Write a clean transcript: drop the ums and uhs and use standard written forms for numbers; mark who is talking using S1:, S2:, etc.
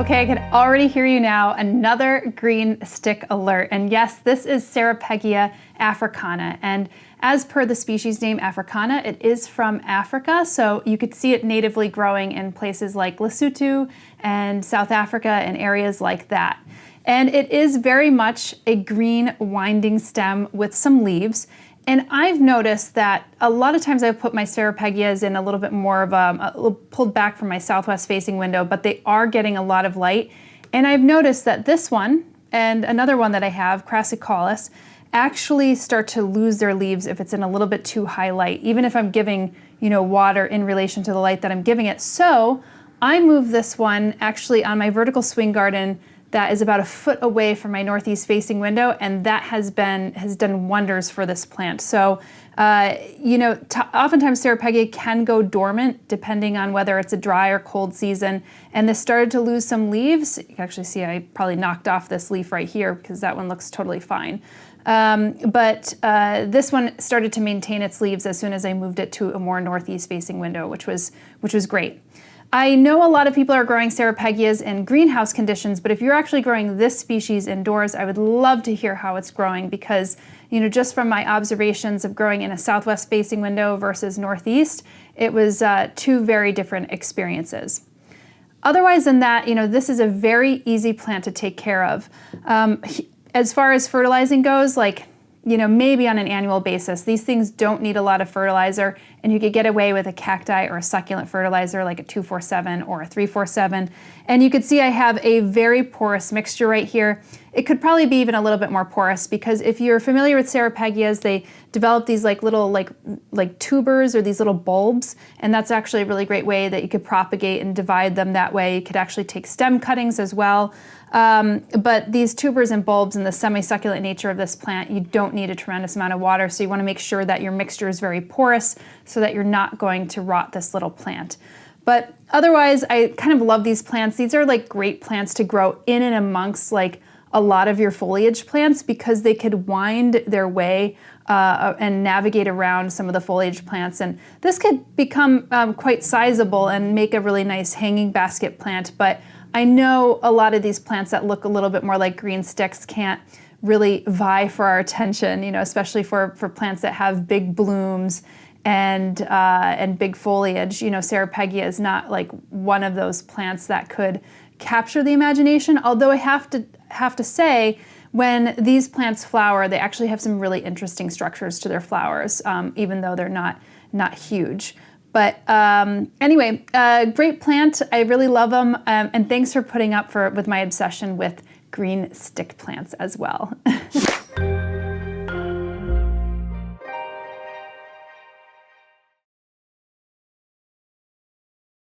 S1: Okay, I can already hear you now. Another green stick alert. And yes, this is Ceropegia africana. And as per the species name africana, it is from Africa. So you could see it natively growing in places like Lesotho and South Africa and areas like that. And it is very much a green winding stem with some leaves. And I've noticed that a lot of times I've put my Ceropegias in a little bit more of pulled back from my southwest facing window, but they are getting a lot of light. And I've noticed that this one and another one that I have, crassicalis, actually start to lose their leaves if it's in a little bit too high light, even if I'm giving, water in relation to the light that I'm giving it. So I moved this one actually on my vertical swing garden that is about a foot away from my northeast facing window, and that has done wonders for this plant. So, oftentimes Ceropegia can go dormant depending on whether it's a dry or cold season, and this started to lose some leaves. You can actually see I probably knocked off this leaf right here because that one looks totally fine. But this one started to maintain its leaves as soon as I moved it to a more northeast facing window, which was great. I know a lot of people are growing Ceropegias in greenhouse conditions, but if you're actually growing this species indoors, I would love to hear how it's growing because, just from my observations of growing in a southwest facing window versus northeast, it was two very different experiences. Otherwise than that, this is a very easy plant to take care of. As far as fertilizing goes, maybe on an annual basis. These things don't need a lot of fertilizer, and you could get away with a cacti or a succulent fertilizer like a 2,4,7 or a 3,4,7. And you could see I have a very porous mixture right here. It could probably be even a little bit more porous because if you're familiar with Ceropegias, they develop these little tubers or these little bulbs, and that's actually a really great way that you could propagate and divide them that way. You could actually take stem cuttings as well. But these tubers and bulbs and the semi-succulent nature of this plant, you don't need a tremendous amount of water, so you want to make sure that your mixture is very porous so that you're not going to rot this little plant. But otherwise, I kind of love these plants. These are great plants to grow in and amongst a lot of your foliage plants because they could wind their way and navigate around some of the foliage plants. And this could become quite sizable and make a really nice hanging basket plant. But I know a lot of these plants that look a little bit more like green sticks can't really vie for our attention, especially for plants that have big blooms and big foliage. Ceropegia is not one of those plants that could capture the imagination, although I have to say, when these plants flower, they actually have some really interesting structures to their flowers, even though they're not huge. But anyway, great plant. I really love them, and thanks for putting up with my obsession with green stick plants as well.